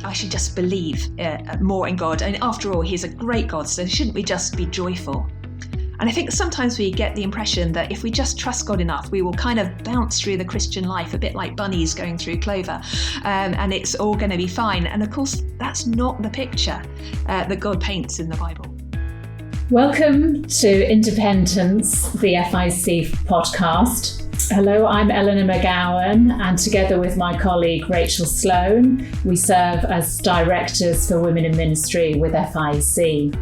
I should just believe more in God. And after all, he's a great God, so shouldn't we just be joyful? And I think sometimes we get the impression that if we just trust God enough, we will kind of bounce through the Christian life a bit like bunnies going through clover, and it's all going to be fine. And of course, that's not the picture that God paints in the Bible. Welcome to Independence, the FIEC podcast. Hello, I'm Elinor Magowan, and together with my colleague Rachel Sloan, we serve as Directors for Women in Ministry with FIEC.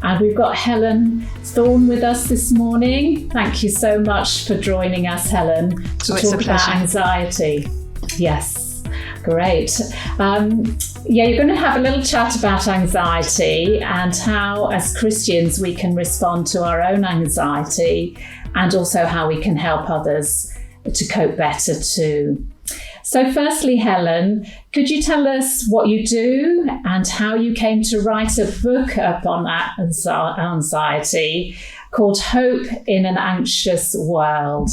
And we've got Helen Thorne with us this morning. Thank you so much for joining us, Helen, to talk about anxiety. Yes, great. You're going to have a little chat about anxiety and how, as Christians, we can respond to our own anxiety and also how we can help others to cope better too. So firstly, Helen, could you tell us what you do and how you came to write a book upon anxiety called Hope in an Anxious World?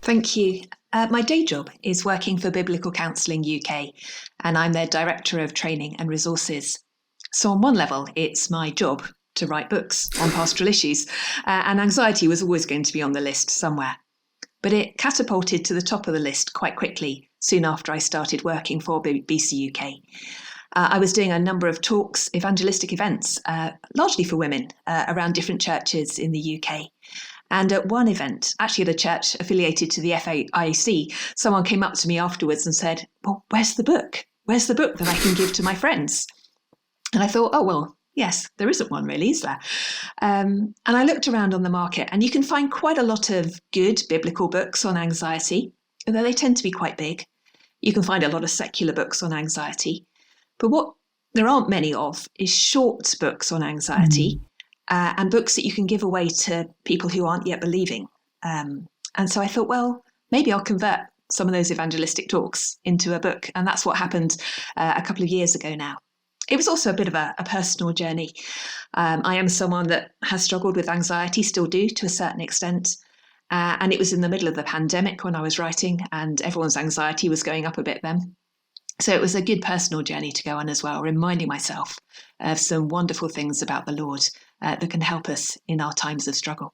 Thank you. My day job is working for Biblical Counselling UK, and I'm their Director of Training and Resources. So on one level, it's my job to write books on pastoral issues, and anxiety was always going to be on the list somewhere. But it catapulted to the top of the list quite quickly, soon after I started working for BC UK. I was doing a number of talks, evangelistic events, largely for women, around different churches in the UK. And at one event, actually at a church affiliated to the FIEC, someone came up to me afterwards and said, "Well, where's the book? Where's the book that I can give to my friends?" And I thought, oh, well, yes, there isn't one really, is there? And I looked around on the market, and you can find quite a lot of good biblical books on anxiety, although they tend to be quite big. You can find a lot of secular books on anxiety. But what there aren't many of is short books on anxiety and books that you can give away to people who aren't yet believing. And so I thought, well, maybe I'll convert some of those evangelistic talks into a book. And that's what happened a couple of years ago now. It was also a bit of a personal journey. I am someone that has struggled with anxiety, still do to a certain extent. And it was in the middle of the pandemic when I was writing, and everyone's anxiety was going up a bit then. So it was a good personal journey to go on as well, reminding myself of some wonderful things about the Lord that can help us in our times of struggle.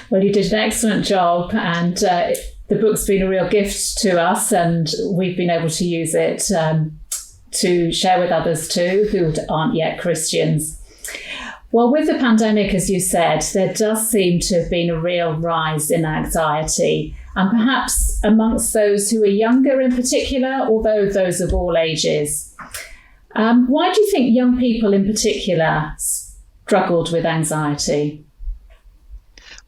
Well, you did an excellent job, and the book's been a real gift to us, and we've been able to use it to share with others too who aren't yet Christians. Well, with the pandemic, as you said, there does seem to have been a real rise in anxiety, and perhaps amongst those who are younger in particular, although those of all ages. Why do you think young people in particular struggled with anxiety?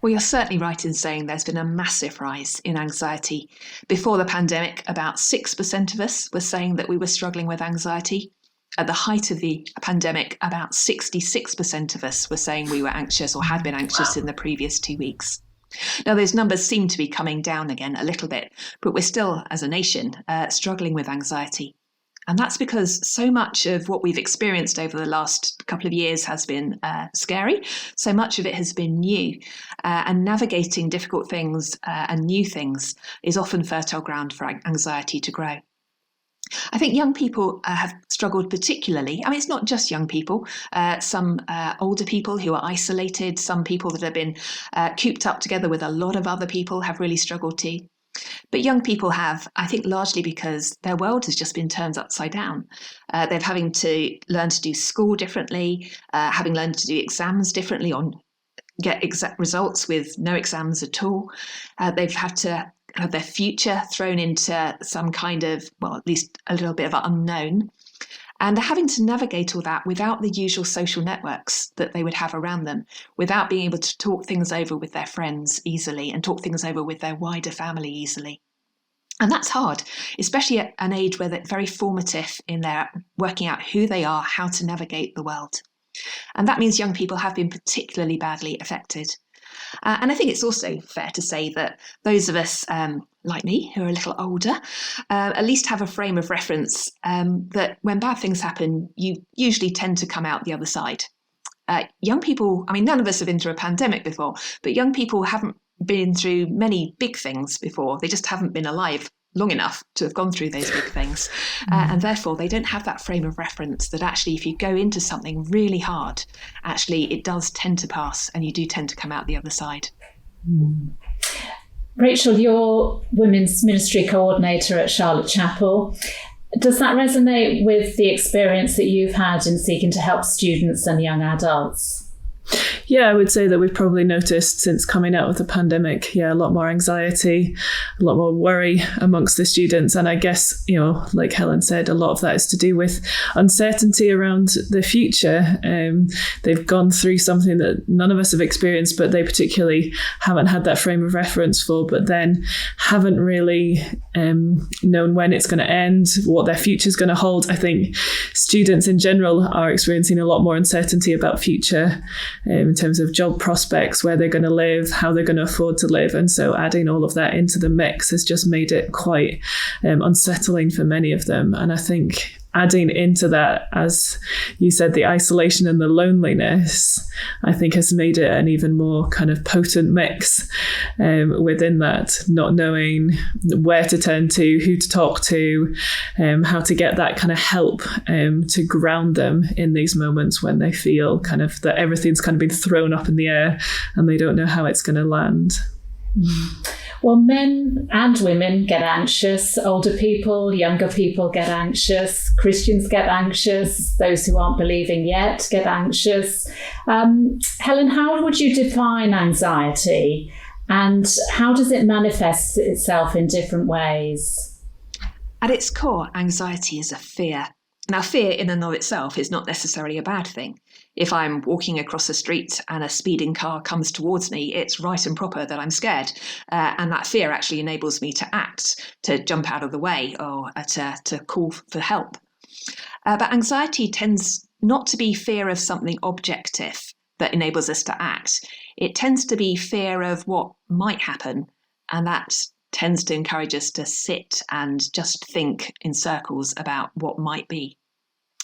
Well, you're certainly right in saying there's been a massive rise in anxiety. Before the pandemic, about 6% of us were saying that we were struggling with anxiety. At the height of the pandemic, about 66% of us were saying we were anxious or had been anxious in the previous 2 weeks. Now, those numbers seem to be coming down again a little bit, but we're still, as a nation, struggling with anxiety. And that's because so much of what we've experienced over the last couple of years has been scary. So much of it has been new. And navigating difficult things and new things is often fertile ground for anxiety to grow. I think young people have struggled particularly. I mean, it's not just young people. Some older people who are isolated, some people that have been cooped up together with a lot of other people have really struggled too. But young people have, I think, largely because their world has just been turned upside down. They're having to learn to do school differently, having learned to do exams differently, get exact results with no exams at all. They've had to have their future thrown into some kind of, well, at least a little bit of an unknown. And they're having to navigate all that without the usual social networks that they would have around them, without being able to talk things over with their friends easily and talk things over with their wider family easily. And that's hard, especially at an age where they're very formative in their working out who they are, how to navigate the world. And that means young people have been particularly badly affected. And I think it's also fair to say that those of us like me, who are a little older, at least have a frame of reference that when bad things happen, you usually tend to come out the other side. Young people, I mean, none of us have been through a pandemic before, but young people haven't been through many big things before. They just haven't been alive long enough to have gone through those big things. And therefore, they don't have that frame of reference that actually, if you go into something really hard, actually it does tend to pass and you do tend to come out the other side. Rachel, you're Women's Ministry Coordinator at Charlotte Chapel. Does that resonate with the experience that you've had in seeking to help students and young adults? Yeah, I would say that we've probably noticed since coming out of the pandemic, a lot more anxiety, a lot more worry amongst the students. And I guess, like Helen said, a lot of that is to do with uncertainty around the future. They've gone through something that none of us have experienced, but they particularly haven't had that frame of reference for, but then haven't really known when it's going to end, what their future is going to hold. I think students in general are experiencing a lot more uncertainty about future in terms of job prospects, where they're going to live, how they're going to afford to live. And so adding all of that into the mix has just made it quite unsettling for many of them. And I think adding into that, as you said, the isolation and the loneliness, I think has made it an even more kind of potent mix within that, not knowing where to turn to, who to talk to, how to get that kind of help to ground them in these moments when they feel kind of that everything's kind of been thrown up in the air and they don't know how it's going to land. Well, men and women get anxious. Older people, younger people get anxious. Christians get anxious. Those who aren't believing yet get anxious. Helen, how would you define anxiety? And how does it manifest itself in different ways? At its core, anxiety is a fear. Now, fear in and of itself is not necessarily a bad thing. If I'm walking across the street and a speeding car comes towards me, it's right and proper that I'm scared. And that fear actually enables me to act, to jump out of the way or to call for help. But anxiety tends not to be fear of something objective that enables us to act. It tends to be fear of what might happen, and that tends to encourage us to sit and just think in circles about what might be.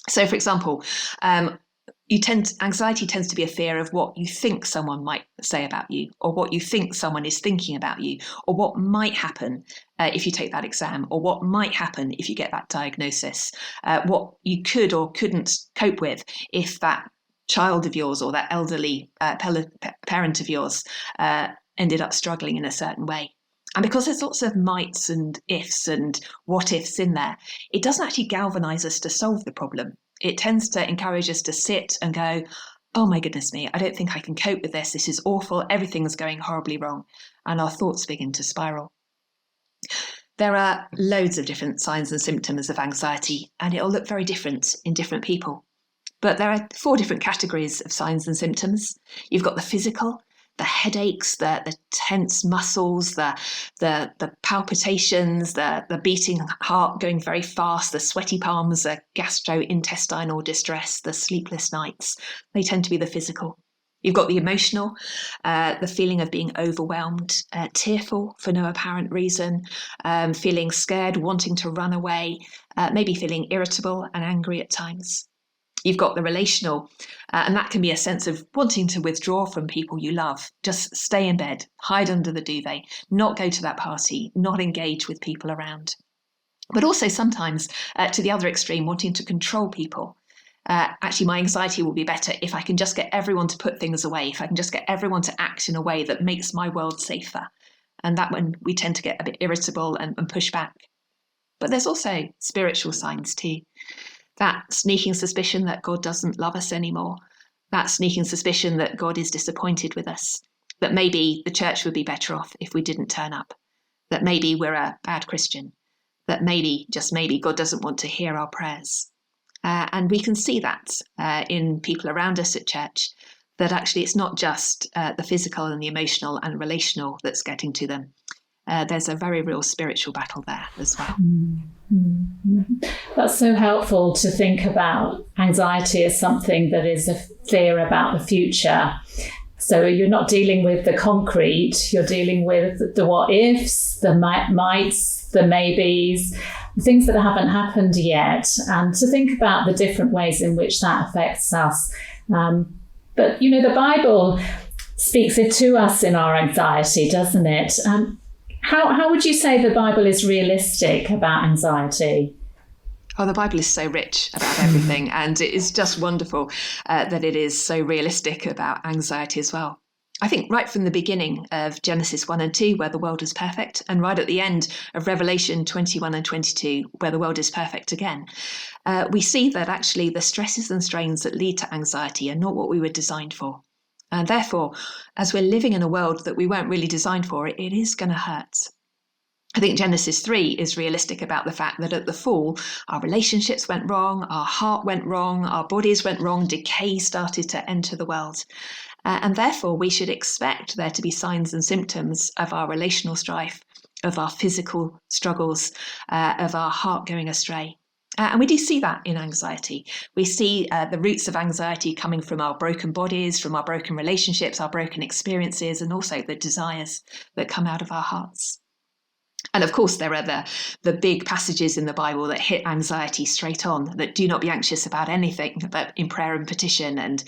So, for example, anxiety tends to be a fear of what you think someone might say about you, or what you think someone is thinking about you, or what might happen if you take that exam, or what might happen if you get that diagnosis, what you could or couldn't cope with if that child of yours or that elderly parent of yours ended up struggling in a certain way. And because there's lots of mights and ifs and what ifs in there, it doesn't actually galvanise us to solve the problem. It tends to encourage us to sit and go, oh my goodness me, I don't think I can cope with this. This is awful. Everything's going horribly wrong. And our thoughts begin to spiral. There are loads of different signs and symptoms of anxiety, and it'll look very different in different people. But there are 4 different categories of signs and symptoms. You've got the physical, the headaches, the tense muscles, the palpitations, the beating heart going very fast, the sweaty palms, the gastrointestinal distress, the sleepless nights. They tend to be the physical. You've got the emotional, the feeling of being overwhelmed, tearful for no apparent reason, feeling scared, wanting to run away, maybe feeling irritable and angry at times. You've got the relational, and that can be a sense of wanting to withdraw from people you love, just stay in bed, hide under the duvet, not go to that party, not engage with people around. But also sometimes to the other extreme, wanting to control people. Actually, my anxiety will be better if I can just get everyone to put things away, if I can just get everyone to act in a way that makes my world safer. And that when we tend to get a bit irritable and push back. But there's also spiritual signs too. That sneaking suspicion that God doesn't love us anymore. That sneaking suspicion that God is disappointed with us. That maybe the church would be better off if we didn't turn up. That maybe we're a bad Christian. That maybe, just maybe, God doesn't want to hear our prayers. And we can see that in people around us at church, that actually it's not just the physical and the emotional and relational that's getting to them. There's a very real spiritual battle there as well. Mm-hmm. That's so helpful to think about anxiety as something that is a fear about the future. So you're not dealing with the concrete, you're dealing with the what ifs, the mights, the maybes, things that haven't happened yet, and to think about the different ways in which that affects us. But, the Bible speaks it to us in our anxiety, doesn't it? How would you say the Bible is realistic about anxiety? Oh, the Bible is so rich about everything, and it is just wonderful that it is so realistic about anxiety as well. I think right from the beginning of Genesis 1 and 2, where the world is perfect, and right at the end of Revelation 21 and 22, where the world is perfect again, we see that actually the stresses and strains that lead to anxiety are not what we were designed for. And therefore, as we're living in a world that we weren't really designed for, it is going to hurt. I think Genesis 3 is realistic about the fact that at the fall, our relationships went wrong, our heart went wrong, our bodies went wrong, decay started to enter the world. And therefore, we should expect there to be signs and symptoms of our relational strife, of our physical struggles, of our heart going astray. And we do see that in anxiety. We see the roots of anxiety coming from our broken bodies, from our broken relationships, our broken experiences, and also the desires that come out of our hearts. And of course, there are the big passages in the Bible that hit anxiety straight on, that do not be anxious about anything, but in prayer and petition, and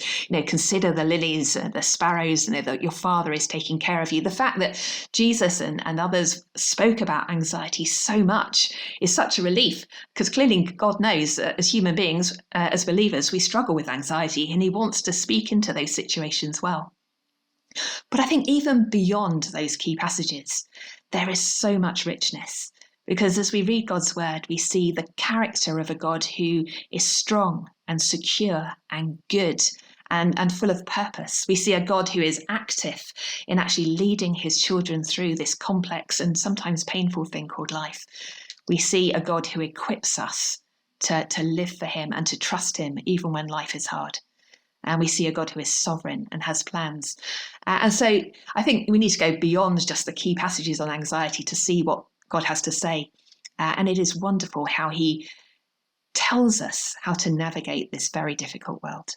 consider the lilies, the sparrows, that your Father is taking care of you. The fact that Jesus and others spoke about anxiety so much is such a relief, because clearly God knows that as human beings, as believers, we struggle with anxiety, and he wants to speak into those situations well. But I think even beyond those key passages, there is so much richness, because as we read God's word, we see the character of a God who is strong and secure and good and full of purpose. We see a God who is active in actually leading his children through this complex and sometimes painful thing called life. We see a God who equips us to live for him and to trust him even when life is hard. And we see a God who is sovereign and has plans. And so I think we need to go beyond just the key passages on anxiety to see what God has to say. And it is wonderful how he tells us how to navigate this very difficult world.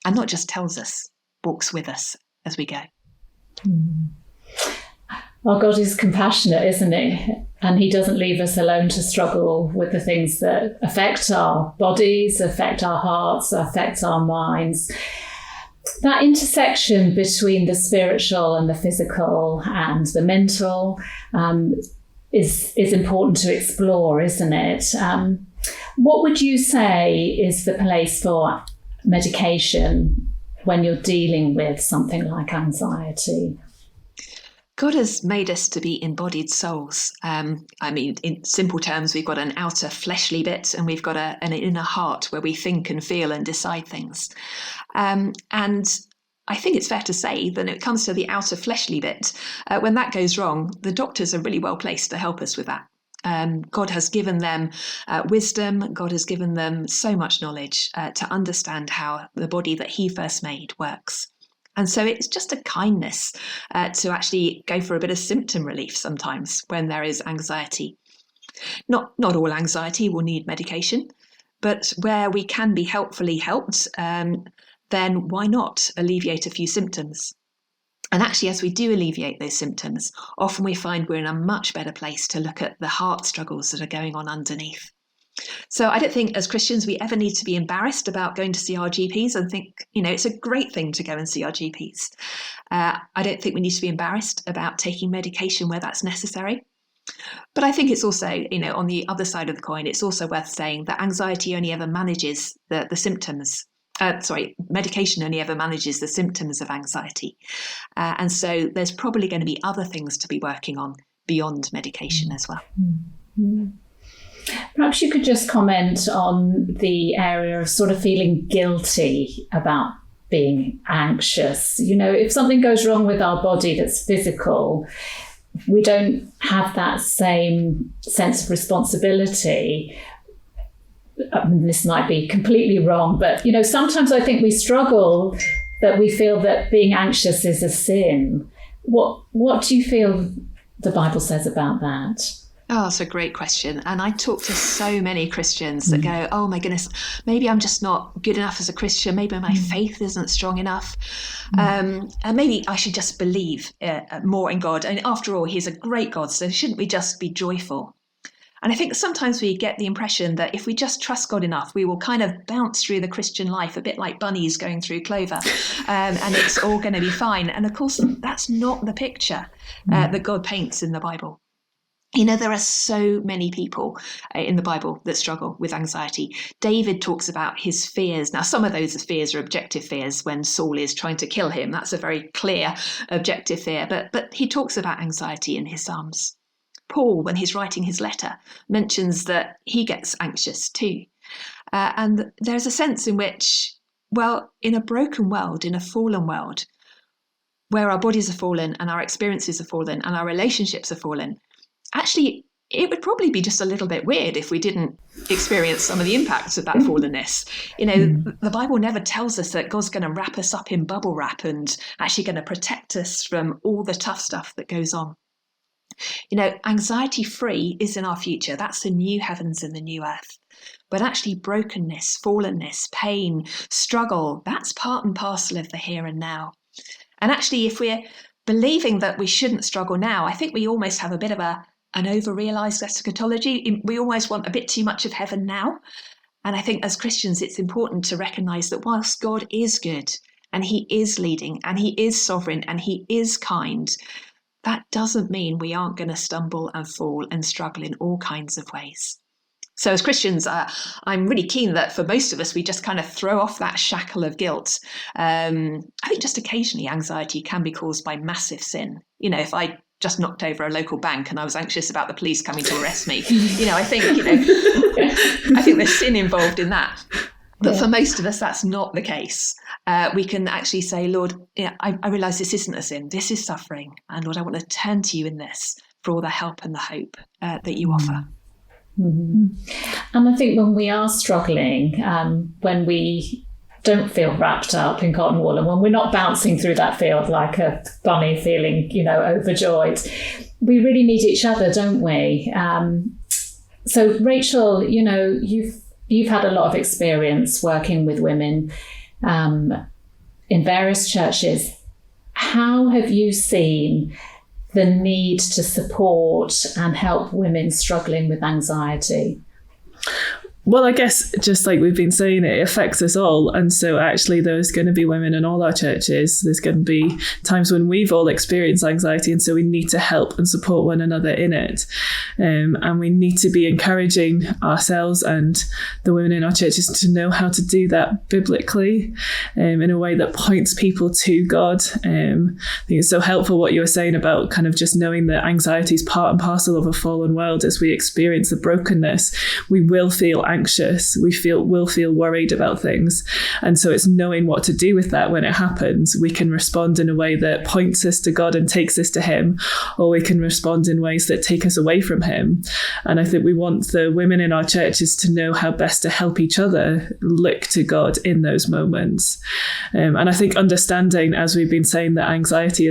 And not just tells us, walks with us as we go. Well, God is compassionate, isn't he? And he doesn't leave us alone to struggle with the things that affect our bodies, affect our hearts, affect our minds. That intersection between the spiritual and the physical and the mental is important to explore, isn't it? What would you say is the place for medication when you're dealing with something like anxiety? God has made us to be embodied souls. In simple terms, we've got an outer fleshly bit and we've got an inner heart where we think and feel and decide things. And I think it's fair to say that when it comes to the outer fleshly bit, when that goes wrong, the doctors are really well placed to help us with that. God has given them wisdom. God has given them so much knowledge to understand how the body that he first made works. And so it's just a kindness to actually go for a bit of symptom relief sometimes when there is anxiety. Not all anxiety will need medication, but where we can be helpfully helped, then why not alleviate a few symptoms? And actually, as we do alleviate those symptoms, often we find we're in a much better place to look at the heart struggles that are going on underneath. So I don't think as Christians we ever need to be embarrassed about going to see our GPs and think, it's a great thing to go and see our GPs. I don't think we need to be embarrassed about taking medication where that's necessary. But I think it's also, on the other side of the coin, it's also worth saying that anxiety only ever manages the symptoms. Medication only ever manages the symptoms of anxiety. And so there's probably going to be other things to be working on beyond medication as well. Mm-hmm. Perhaps you could just comment on the area of sort of feeling guilty about being anxious. If something goes wrong with our body that's physical, we don't have that same sense of responsibility. This might be completely wrong, but, sometimes I think we struggle that we feel that being anxious is a sin. What do you feel the Bible says about that? Oh, that's a great question. And I talk to so many Christians that go, oh my goodness, maybe I'm just not good enough as a Christian. Maybe my faith isn't strong enough. And maybe I should just believe more in God. And after all, he's a great God. So shouldn't we just be joyful? And I think sometimes we get the impression that if we just trust God enough, we will kind of bounce through the Christian life a bit like bunnies going through clover, and it's all going to be fine. And of course, that's not the picture that God paints in the Bible. There are so many people in the Bible that struggle with anxiety. David talks about his fears. Now, some of those fears are objective fears when Saul is trying to kill him. That's a very clear objective fear. But he talks about anxiety in his Psalms. Paul, when he's writing his letter, mentions that he gets anxious too. And there's a sense in which, well, in a broken world, in a fallen world, where our bodies are fallen and our experiences are fallen and our relationships are fallen, actually, it would probably be just a little bit weird if we didn't experience some of the impacts of that fallenness. The Bible never tells us that God's going to wrap us up in bubble wrap and actually going to protect us from all the tough stuff that goes on. Anxiety-free is in our future. That's the new heavens and the new earth. But actually brokenness, fallenness, pain, struggle, that's part and parcel of the here and now. And actually, if we're believing that we shouldn't struggle now, I think we almost have a bit of an over-realised eschatology. We almost want a bit too much of heaven now. And I think as Christians, it's important to recognise that whilst God is good and he is leading and he is sovereign and he is kind, that doesn't mean we aren't going to stumble and fall and struggle in all kinds of ways. So as Christians, I'm really keen that for most of us, we just kind of throw off that shackle of guilt. I think just occasionally anxiety can be caused by massive sin. If I just knocked over a local bank and I was anxious about the police coming to arrest me, I think, I think there's sin involved in that. But for most of us, that's not the case. We can actually say, Lord, I realise this isn't a sin. This is suffering. And Lord, I want to turn to you in this for all the help and the hope that you offer. Mm-hmm. And I think when we are struggling, when we don't feel wrapped up in cotton wool and when we're not bouncing through that field like a bunny feeling, overjoyed, we really need each other, don't we? So Rachel, you've had a lot of experience working with women in various churches. How have you seen the need to support and help women struggling with anxiety? Well, I guess just like we've been saying, it affects us all. And so actually there's going to be women in all our churches. There's going to be times when we've all experienced anxiety. And so we need to help and support one another in it. And we need to be encouraging ourselves and the women in our churches to know how to do that biblically in a way that points people to God. I think it's so helpful what you were saying about kind of just knowing that anxiety is part and parcel of a fallen world. As we experience the brokenness, we will feel anxious, we'll feel worried about things. And so it's knowing what to do with that when it happens. We can respond in a way that points us to God and takes us to him, or we can respond in ways that take us away from him. And I think we want the women in our churches to know how best to help each other look to God in those moments. And I think understanding, as we've been saying, that anxiety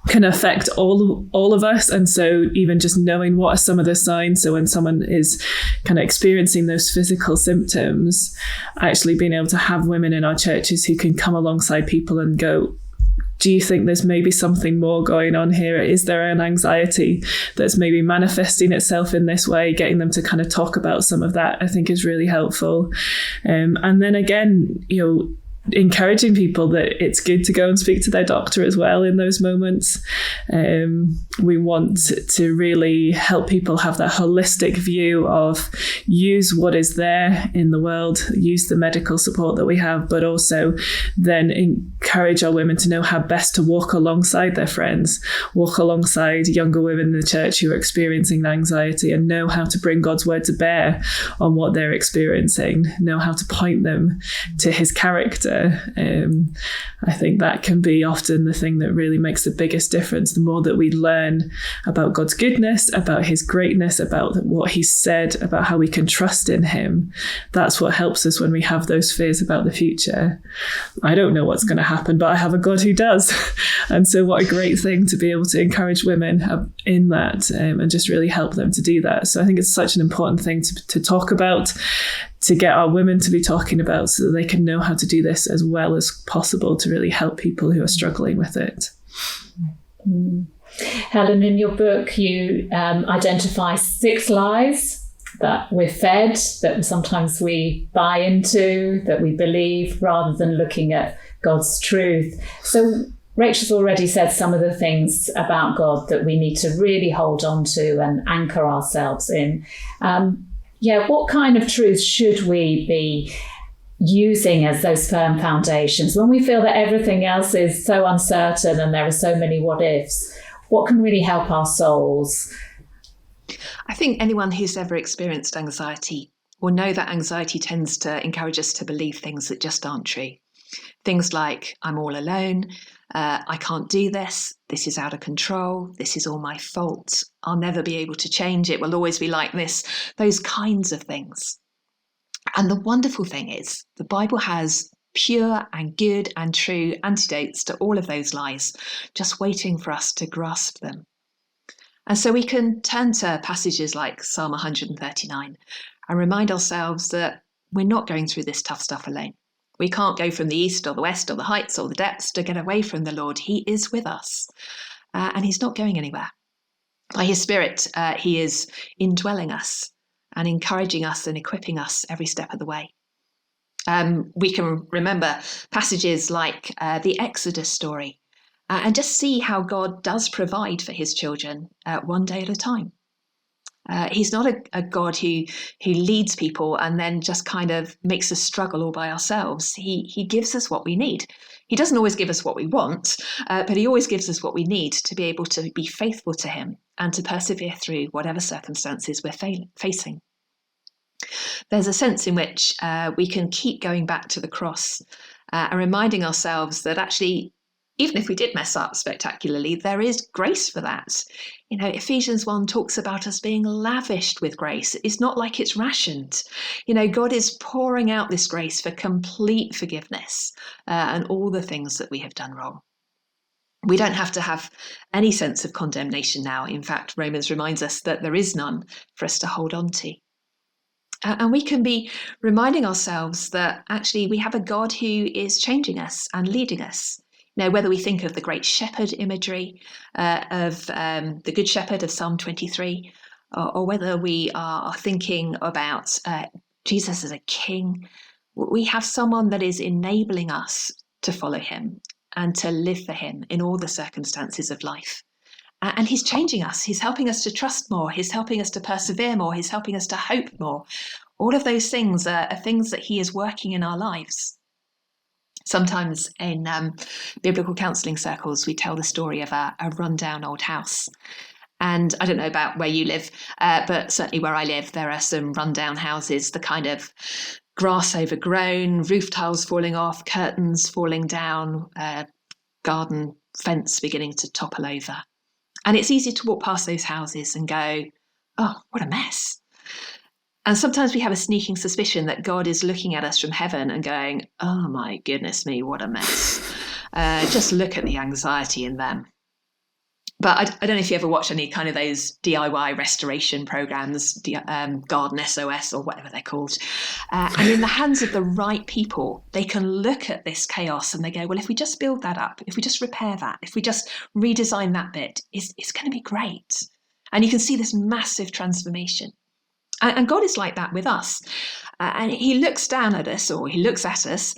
can affect all of us. And so even just knowing what are some of the signs, so when someone is kind of experiencing those physical symptoms, actually being able to have women in our churches who can come alongside people and go, do you think there's maybe something more going on here? Is there an anxiety that's maybe manifesting itself in this way? Getting them to kind of talk about some of that, I think, is really helpful. And then again, encouraging people that it's good to go and speak to their doctor as well in those moments. We want to really help people have that holistic view of use what is there in the world, use the medical support that we have, but also then encourage our women to know how best to walk alongside their friends, walk alongside younger women in the church who are experiencing anxiety, and know how to bring God's word to bear on what they're experiencing, know how to point them to his character. I think that can be often the thing that really makes the biggest difference. The more that we learn about God's goodness, about his greatness, about what he said, about how we can trust in him, that's what helps us when we have those fears about the future. I don't know what's going to happen, but I have a God who does. And so what a great thing to be able to encourage women in that and just really help them to do that. So I think it's such an important thing to talk about, to get our women to be talking about, so that they can know how to do this as well as possible to really help people who are struggling with it. Helen, in your book, you identify 6 lies that we're fed, that sometimes we buy into, that we believe, rather than looking at God's truth. So Rachel's already said some of the things about God that we need to really hold on to and anchor ourselves in. What kind of truths should we be using as those firm foundations when we feel that everything else is so uncertain and there are so many what ifs? What can really help our souls? I think anyone who's ever experienced anxiety will know that anxiety tends to encourage us to believe things that just aren't true. Things like, I'm all alone, I can't do this is out of control, this is all my fault, I'll never be able to change, it will always be like this, those kinds of things. And the wonderful thing is, the Bible has pure and good and true antidotes to all of those lies, just waiting for us to grasp them. And so we can turn to passages like Psalm 139 and remind ourselves that we're not going through this tough stuff alone. We can't go from the east or the west or the heights or the depths to get away from the Lord. He is with us, and he's not going anywhere. By his Spirit, he is indwelling us and encouraging us and equipping us every step of the way. We can remember passages like the Exodus story and just see how God does provide for his children one day at a time. He's not a God who leads people and then just kind of makes us struggle all by ourselves. He gives us what we need. He doesn't always give us what we want, but he always gives us what we need to be able to be faithful to him and to persevere through whatever circumstances we're facing. There's a sense in which we can keep going back to the cross and reminding ourselves that actually, even if we did mess up spectacularly, there is grace for that. You know, Ephesians 1 talks about us being lavished with grace. It's not like it's rationed. You know, God is pouring out this grace for complete forgiveness and all the things that we have done wrong. We don't have to have any sense of condemnation now. In fact, Romans reminds us that there is none for us to hold on to. And we can be reminding ourselves that actually we have a God who is changing us and leading us. You know, whether we think of the great shepherd imagery of the Good Shepherd of Psalm 23, or whether we are thinking about Jesus as a king, we have someone that is enabling us to follow him and to live for him in all the circumstances of life. And he's changing us. He's helping us to trust more. He's helping us to persevere more. He's helping us to hope more. All of those things are things that he is working in our lives. Sometimes in biblical counselling circles, we tell the story of a rundown old house. And I don't know about where you live, but certainly where I live, there are some rundown houses, the kind of grass overgrown, roof tiles falling off, curtains falling down, garden fence beginning to topple over. And it's easy to walk past those houses and go, oh, what a mess. And sometimes we have a sneaking suspicion that God is looking at us from heaven and going, oh my goodness me, what a mess. Just look at the anxiety in them. But I don't know if you ever watch any kind of those DIY restoration programs, Garden SOS or whatever they're called. And in the hands of the right people, they can look at this chaos and they go, well, if we just build that up, if we just repair that, if we just redesign that bit, it's going to be great. And you can see this massive transformation. And God is like that with us. And he looks down at us, or he looks at us,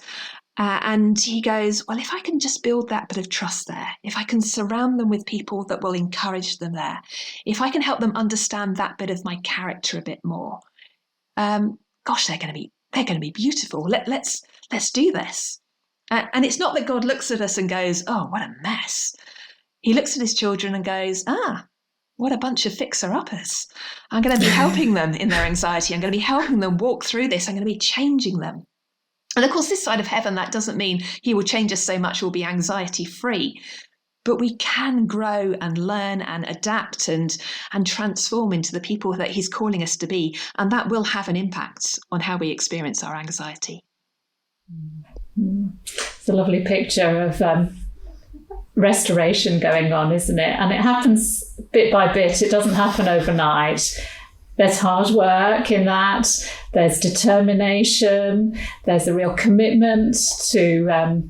and he goes, well, if I can just build that bit of trust there, if I can surround them with people that will encourage them there, if I can help them understand that bit of my character a bit more, gosh, they're going to be beautiful. Let's do this. And it's not that God looks at us and goes, oh, what a mess. He looks at his children and goes, what a bunch of fixer-uppers. I'm going to be helping them in their anxiety. I'm going to be helping them walk through this. I'm going to be changing them. And of course, this side of heaven, that doesn't mean he will change us so much we'll be anxiety-free. But we can grow and learn and adapt and transform into the people that he's calling us to be. And that will have an impact on how we experience our anxiety. It's a lovely picture of restoration going on, isn't it? And it happens bit by bit. It doesn't happen overnight. There's hard work in that. There's determination. There's a real commitment to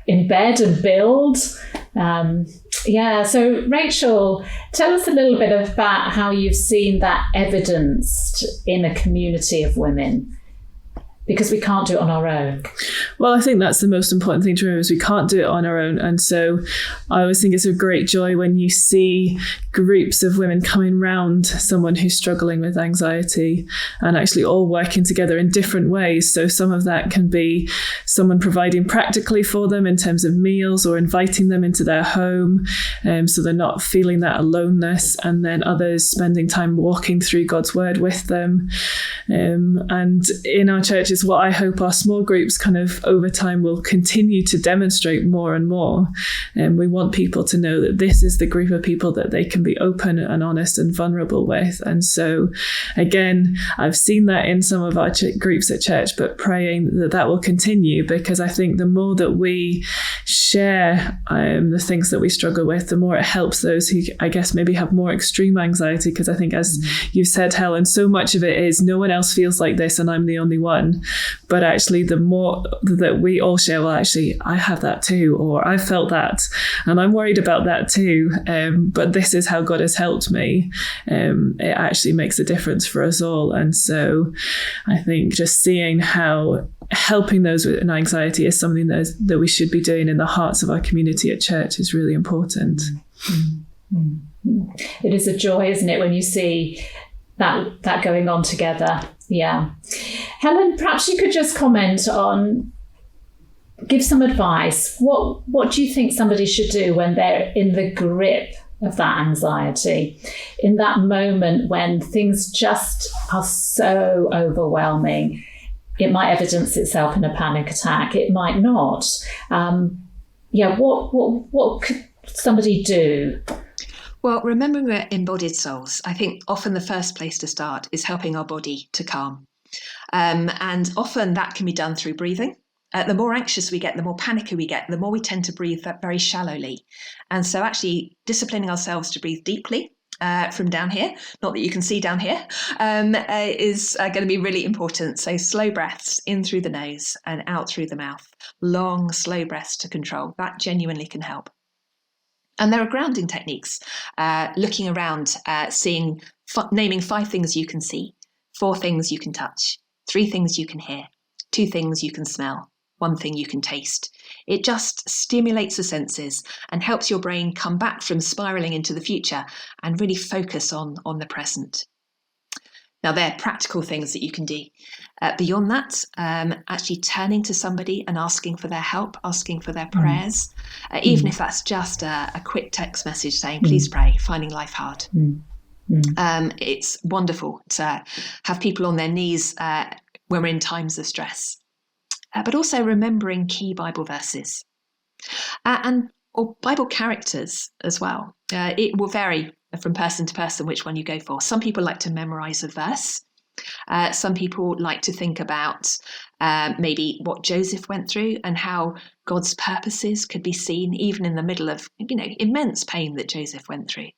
embed and build. So Rachel, tell us a little bit about how you've seen that evidenced in a community of women. because we can't do it on our own. Well, I think that's the most important thing to remember, is we can't do it on our own. And so I always think it's a great joy when you see groups of women coming round someone who's struggling with anxiety and actually all working together in different ways. So some of that can be someone providing practically for them in terms of meals or inviting them into their home, so they're not feeling that aloneness, and then others spending time walking through God's word with them. And in our churches, what I hope our small groups kind of over time will continue to demonstrate more and more. And we want people to know that this is the group of people that they can be open and honest and vulnerable with. And so, again, I've seen that in some of our groups at church, but praying that that will continue, because I think the more that we share the things that we struggle with, the more it helps those who, I guess, maybe have more extreme anxiety. Because I think, as you said, Helen, so much of it is no one else feels like this and I'm the only one. But actually, the more that we all share, well, actually, I have that too, or I felt that and I'm worried about that too, but this is how God has helped me. It actually makes a difference for us all. And so I think just seeing how helping those with anxiety is something that we should be doing in the hearts of our community at church is really important. It is a joy, isn't it, when you see that going on together. Yeah. Helen, perhaps you could just comment on, give some advice. What do you think somebody should do when they're in the grip of that anxiety, in that moment when things just are so overwhelming? It might evidence itself in a panic attack. It might not. What could somebody do? Well, remembering we're embodied souls, I think often the first place to start is helping our body to calm. And often that can be done through breathing. The more anxious we get, the more panicky we get, the more we tend to breathe very shallowly. And so actually disciplining ourselves to breathe deeply from down here, not that you can see down here, is going to be really important. So slow breaths in through the nose and out through the mouth. Long, slow breaths to control. That genuinely can help. And there are grounding techniques, looking around, naming 5 things you can see, 4 things you can touch, 3 things you can hear, 2 things you can smell, 1 thing you can taste. It just stimulates the senses and helps your brain come back from spiraling into the future and really focus on the present. Now, they're practical things that you can do. Beyond that, actually turning to somebody and asking for their help, asking for their prayers, even if that's just a quick text message saying, please pray, finding life hard. It's wonderful to have people on their knees when we're in times of stress. But also remembering key Bible verses or Bible characters as well. It will vary from person to person which one you go for. Some people like to memorize a verse. Some people like to think about maybe what Joseph went through and how God's purposes could be seen even in the middle of immense pain that Joseph went through.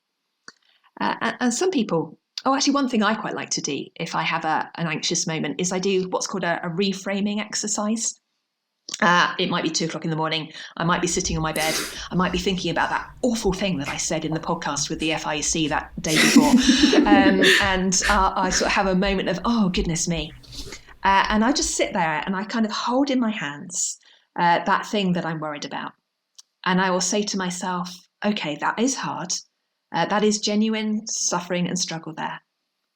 And some people, actually one thing I quite like to do if I have an anxious moment is I do what's called a reframing exercise. It might be 2:00 in the morning. I might be sitting on my bed. I might be thinking about that awful thing that I said in the podcast with the FIEC that day before. And I sort of have a moment of, oh, goodness me. And I just sit there and I kind of hold in my hands that thing that I'm worried about. And I will say to myself, okay, that is hard. That is genuine suffering and struggle there.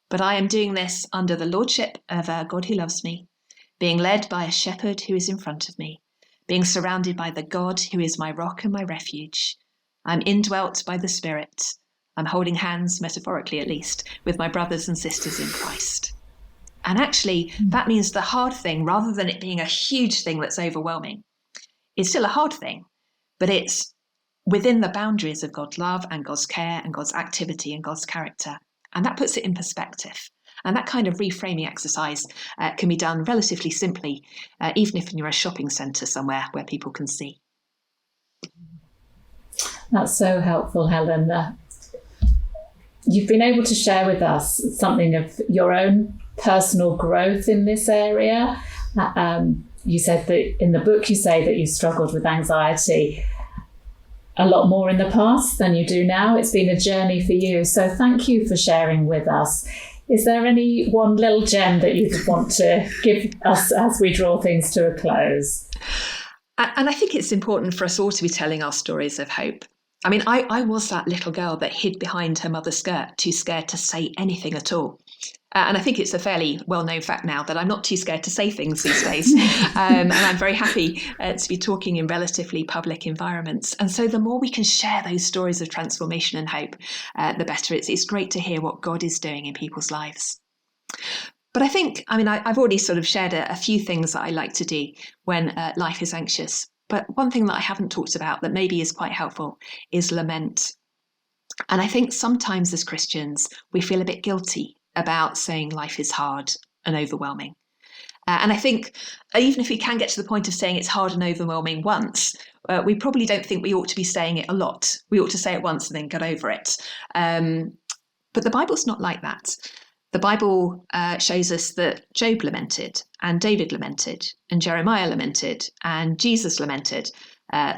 But I am doing this under the lordship of a God who loves me, being led by a shepherd who is in front of me, being surrounded by the God who is my rock and my refuge. I'm indwelt by the Spirit. I'm holding hands, metaphorically at least, with my brothers and sisters in Christ. And actually, that means the hard thing, rather than it being a huge thing that's overwhelming, it's still a hard thing, but it's within the boundaries of God's love and God's care and God's activity and God's character. And that puts it in perspective. And that kind of reframing exercise can be done relatively simply, even if you're a shopping centre somewhere where people can see. That's so helpful, Helen. You've been able to share with us something of your own personal growth in this area. You said that in the book you say that you struggled with anxiety a lot more in the past than you do now. It's been a journey for you. So thank you for sharing with us. Is there any one little gem that you'd want to give us as we draw things to a close? And I think it's important for us all to be telling our stories of hope. I mean, I was that little girl that hid behind her mother's skirt, too scared to say anything at all. And I think it's a fairly well-known fact now that I'm not too scared to say things these days. And I'm very happy to be talking in relatively public environments. And so the more we can share those stories of transformation and hope, the better. It's great to hear what God is doing in people's lives. But I think, I've already sort of shared a few things that I like to do when life is anxious. But one thing that I haven't talked about that maybe is quite helpful is lament. And I think sometimes as Christians, we feel a bit guilty about saying life is hard and overwhelming. And I think even if we can get to the point of saying it's hard and overwhelming once, we probably don't think we ought to be saying it a lot. We ought to say it once and then get over it. But the Bible's not like that. The Bible shows us that Job lamented, and David lamented, and Jeremiah lamented, and Jesus lamented.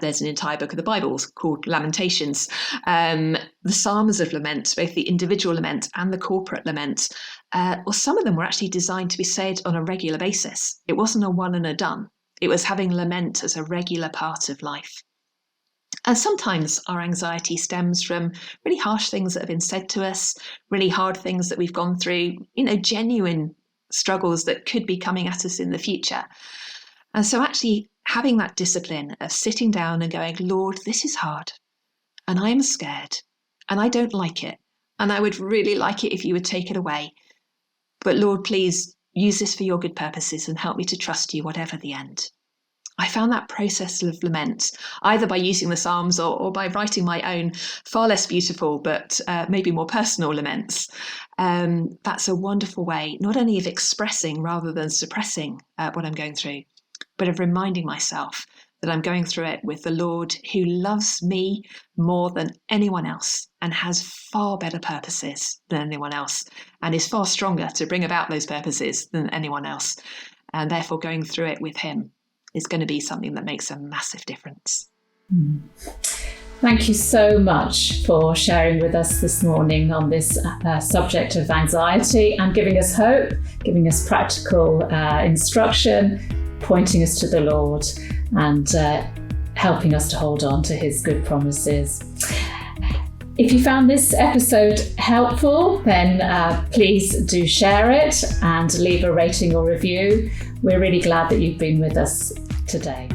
There's an entire book of the Bible called Lamentations. The Psalms of lament, both the individual lament and the corporate lament, some of them were actually designed to be said on a regular basis. It wasn't a one and a done. It was having lament as a regular part of life. And sometimes our anxiety stems from really harsh things that have been said to us, really hard things that we've gone through, genuine struggles that could be coming at us in the future. And so actually having that discipline of sitting down and going, Lord, this is hard, and I am scared, and I don't like it, and I would really like it if you would take it away. But Lord, please use this for your good purposes and help me to trust you, whatever the end. I found that process of lament, either by using the Psalms or by writing my own, far less beautiful, but maybe more personal laments. That's a wonderful way, not only of expressing rather than suppressing what I'm going through, but of reminding myself that I'm going through it with the Lord who loves me more than anyone else and has far better purposes than anyone else and is far stronger to bring about those purposes than anyone else. And therefore going through it with him is going to be something that makes a massive difference. Thank you so much for sharing with us this morning on this subject of anxiety and giving us hope, giving us practical instruction, pointing us to the Lord and helping us to hold on to his good promises. If you found this episode helpful, then please do share it and leave a rating or review. We're really glad that you've been with us today.